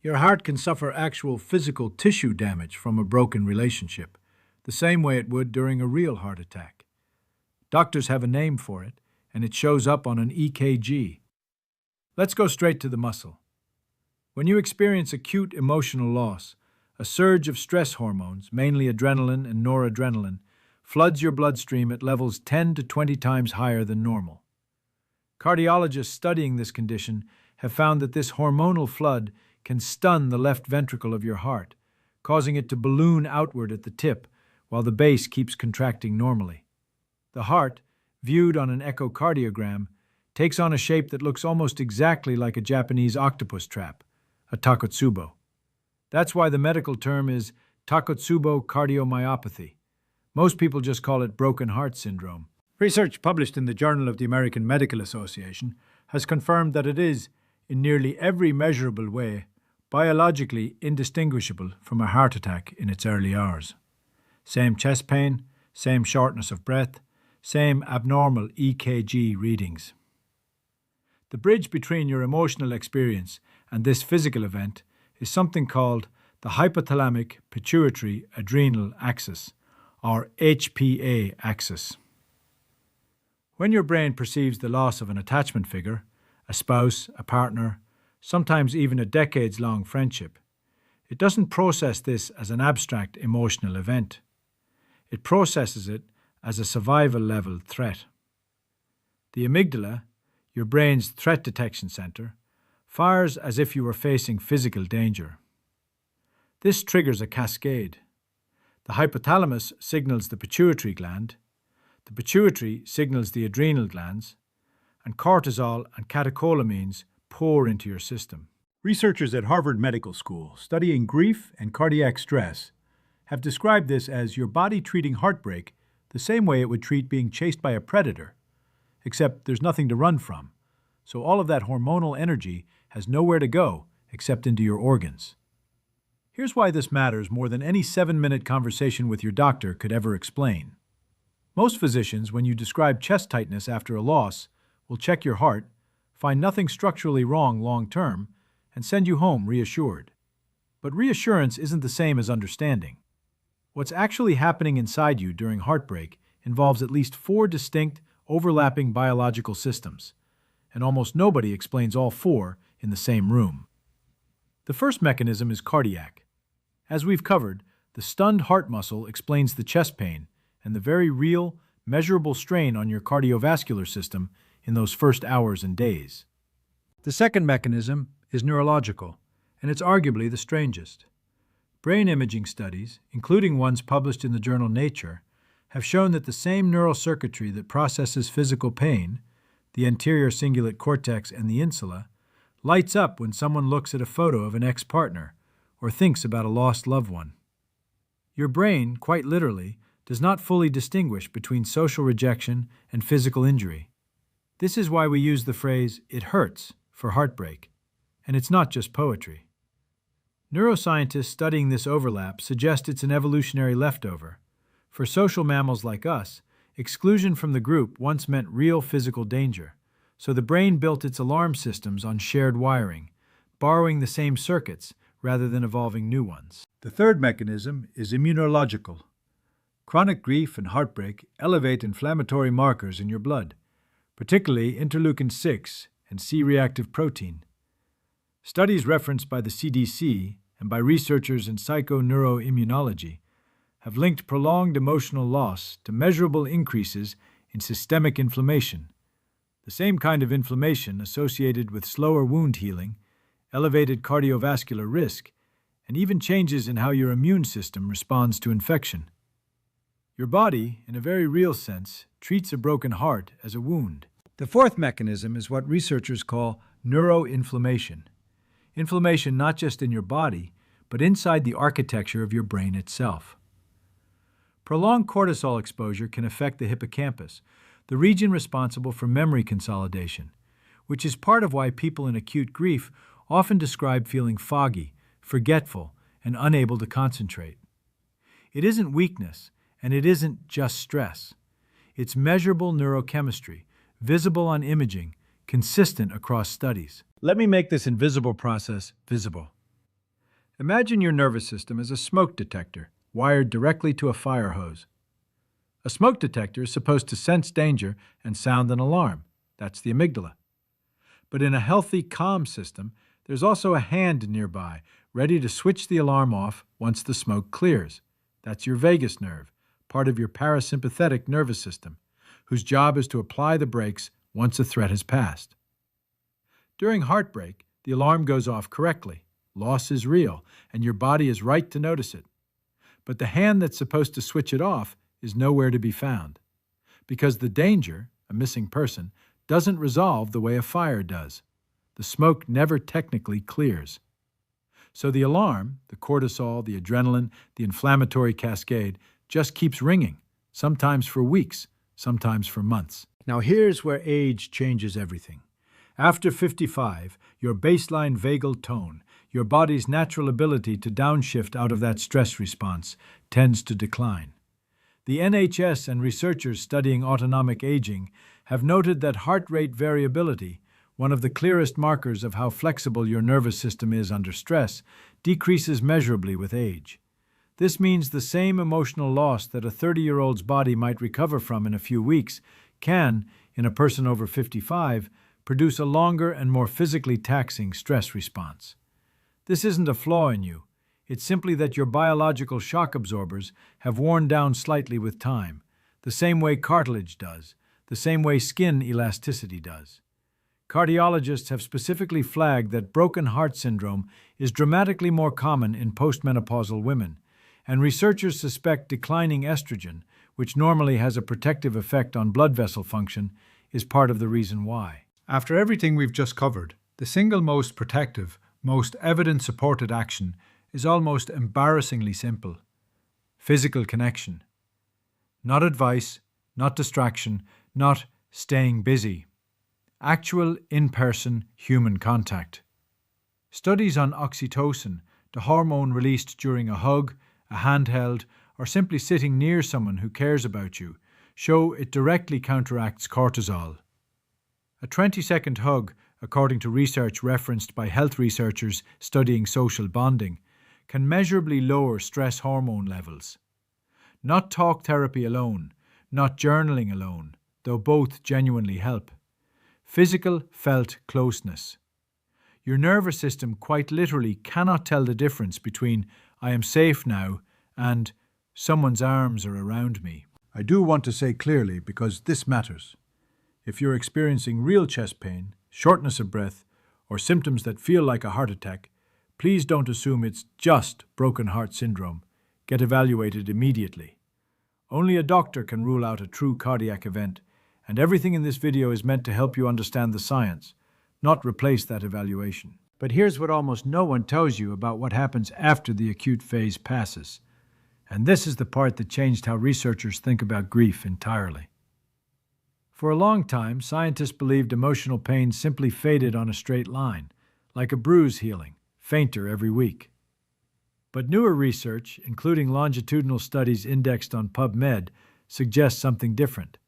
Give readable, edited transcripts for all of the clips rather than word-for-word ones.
Your heart can suffer actual physical tissue damage from a broken relationship, the same way it would during a real heart attack. Doctors have a name for it, and it shows up on an EKG. Let's go straight to the muscle. When you experience acute emotional loss, a surge of stress hormones, mainly adrenaline and noradrenaline, floods your bloodstream at levels 10 to 20 times higher than normal. Cardiologists studying this condition have found that this hormonal flood can stun the left ventricle of your heart, causing it to balloon outward at the tip while the base keeps contracting normally. The heart, viewed on an echocardiogram, takes on a shape that looks almost exactly like a Japanese octopus trap, a Takotsubo. That's why the medical term is Takotsubo cardiomyopathy. Most people just call it broken heart syndrome. Research published in the Journal of the American Medical Association has confirmed that it is, in nearly every measurable way, biologically indistinguishable from a heart attack in its early hours. Same chest pain, same shortness of breath, same abnormal EKG readings. The bridge between your emotional experience and this physical event is something called the hypothalamic pituitary adrenal axis, or HPA axis. When your brain perceives the loss of an attachment figure, a spouse, a partner, sometimes even a decades-long friendship, it doesn't process this as an abstract emotional event. It processes it as a survival-level threat. The amygdala, your brain's threat detection center, fires as if you were facing physical danger. This triggers a cascade. The hypothalamus signals the pituitary gland, the pituitary signals the adrenal glands, and cortisol and catecholamines pour into your system. Researchers at Harvard Medical School studying grief and cardiac stress have described this as your body treating heartbreak the same way it would treat being chased by a predator, except there's nothing to run from, so all of that hormonal energy has nowhere to go except into your organs. Here's why this matters more than any 7-minute conversation with your doctor could ever explain. Most physicians, when you describe chest tightness after a loss, will check your heart, find nothing structurally wrong long-term, and send you home reassured. But reassurance isn't the same as understanding. What's actually happening inside you during heartbreak involves at least 4 distinct, overlapping biological systems, and almost nobody explains all 4 in the same room. The first mechanism is cardiac. As we've covered, the stunned heart muscle explains the chest pain and the very real, measurable strain on your cardiovascular system in those first hours and days. The second mechanism is neurological, and it's arguably the strangest. Brain imaging studies, including ones published in the journal Nature, have shown that the same neural circuitry that processes physical pain, the anterior cingulate cortex and the insula, lights up when someone looks at a photo of an ex-partner or thinks about a lost loved one. Your brain, quite literally, does not fully distinguish between social rejection and physical injury. This is why we use the phrase, "it hurts," for heartbreak. And it's not just poetry. Neuroscientists studying this overlap suggest it's an evolutionary leftover. For social mammals like us, exclusion from the group once meant real physical danger, so the brain built its alarm systems on shared wiring, borrowing the same circuits rather than evolving new ones. The third mechanism is immunological. Chronic grief and heartbreak elevate inflammatory markers in your blood, particularly interleukin-6 and C-reactive protein. Studies referenced by the CDC and by researchers in psychoneuroimmunology have linked prolonged emotional loss to measurable increases in systemic inflammation, the same kind of inflammation associated with slower wound healing, elevated cardiovascular risk, and even changes in how your immune system responds to infection. Your body, in a very real sense, treats a broken heart as a wound. The fourth mechanism is what researchers call neuroinflammation. Inflammation not just in your body, but inside the architecture of your brain itself. Prolonged cortisol exposure can affect the hippocampus, the region responsible for memory consolidation, which is part of why people in acute grief often describe feeling foggy, forgetful, and unable to concentrate. It isn't weakness, and it isn't just stress. It's measurable neurochemistry, visible on imaging, consistent across studies. Let me make this invisible process visible. Imagine your nervous system as a smoke detector wired directly to a fire hose. A smoke detector is supposed to sense danger and sound an alarm. That's the amygdala. But in a healthy, calm system, there's also a hand nearby, ready to switch the alarm off once the smoke clears. That's your vagus nerve, part of your parasympathetic nervous system, whose job is to apply the brakes once a threat has passed. During heartbreak, the alarm goes off correctly. Loss is real, and your body is right to notice it. But the hand that's supposed to switch it off is nowhere to be found, because the danger, a missing person, doesn't resolve the way a fire does. The smoke never technically clears. So the alarm, the cortisol, the adrenaline, the inflammatory cascade, just keeps ringing, sometimes for weeks, sometimes for months. Now here's where age changes everything. After 55, your baseline vagal tone, your body's natural ability to downshift out of that stress response, tends to decline. The NHS and researchers studying autonomic aging have noted that heart rate variability, one of the clearest markers of how flexible your nervous system is under stress, decreases measurably with age. This means the same emotional loss that a 30-year-old's body might recover from in a few weeks can, in a person over 55, produce a longer and more physically taxing stress response. This isn't a flaw in you. It's simply that your biological shock absorbers have worn down slightly with time, the same way cartilage does, the same way skin elasticity does. Cardiologists have specifically flagged that broken heart syndrome is dramatically more common in postmenopausal women, and researchers suspect declining estrogen, which normally has a protective effect on blood vessel function, is part of the reason why. After everything we've just covered, the single most protective, most evidence-supported action is almost embarrassingly simple. Physical connection. Not advice, not distraction, not staying busy. Actual in-person human contact. Studies on oxytocin, the hormone released during a hug, a handheld, or simply sitting near someone who cares about you, show it directly counteracts cortisol. A 20-second hug, according to research referenced by health researchers studying social bonding, can measurably lower stress hormone levels. Not talk therapy alone, not journaling alone, though both genuinely help. Physical, felt closeness. Your nervous system quite literally cannot tell the difference between "I am safe now" and "someone's arms are around me." I do want to say clearly, because this matters. If you're experiencing real chest pain, shortness of breath, or symptoms that feel like a heart attack, please don't assume it's just broken heart syndrome. Get evaluated immediately. Only a doctor can rule out a true cardiac event, and everything in this video is meant to help you understand the science, not replace that evaluation. But here's what almost no one tells you about what happens after the acute phase passes. And this is the part that changed how researchers think about grief entirely. For a long time, scientists believed emotional pain simply faded on a straight line, like a bruise healing, fainter every week. But newer research, including longitudinal studies indexed on PubMed, suggests something different.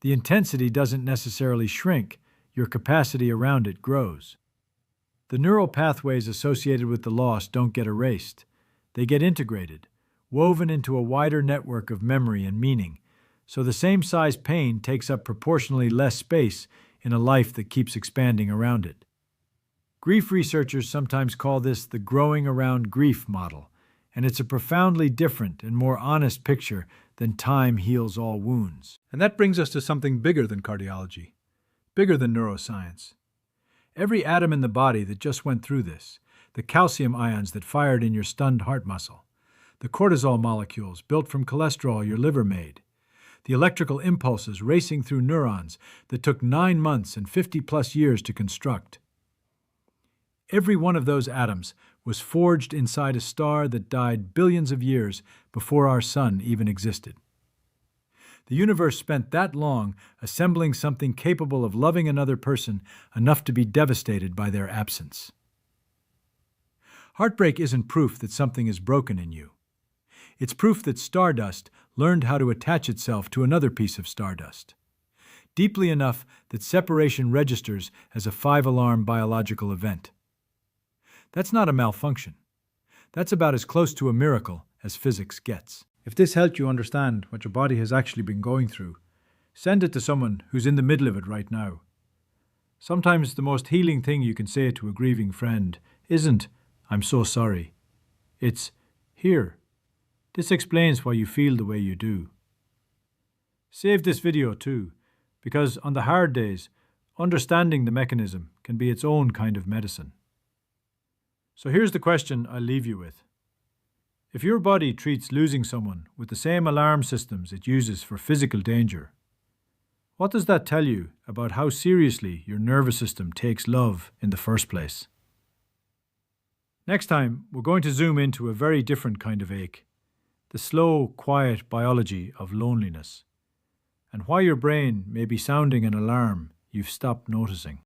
The intensity doesn't necessarily shrink, your capacity around it grows. The neural pathways associated with the loss don't get erased. They get integrated, woven into a wider network of memory and meaning, so the same size pain takes up proportionally less space in a life that keeps expanding around it. Grief researchers sometimes call this the growing around grief model, and it's a profoundly different and more honest picture than time heals all wounds. And that brings us to something bigger than cardiology, bigger than neuroscience. Every atom in the body that just went through this, the calcium ions that fired in your stunned heart muscle, the cortisol molecules built from cholesterol your liver made, the electrical impulses racing through neurons that took 9 months and 50+ years to construct. Every one of those atoms was forged inside a star that died billions of years before our sun even existed. The universe spent that long assembling something capable of loving another person enough to be devastated by their absence. Heartbreak isn't proof that something is broken in you. It's proof that stardust learned how to attach itself to another piece of stardust, deeply enough that separation registers as a 5-alarm biological event. That's not a malfunction. That's about as close to a miracle as physics gets. If this helped you understand what your body has actually been going through, send it to someone who's in the middle of it right now. Sometimes the most healing thing you can say to a grieving friend isn't, "I'm so sorry." It's, "Here, this explains why you feel the way you do." Save this video too, because on the hard days, understanding the mechanism can be its own kind of medicine. So here's the question I'll leave you with. If your body treats losing someone with the same alarm systems it uses for physical danger, what does that tell you about how seriously your nervous system takes love in the first place? Next time, we're going to zoom into a very different kind of ache, the slow, quiet biology of loneliness, and why your brain may be sounding an alarm you've stopped noticing.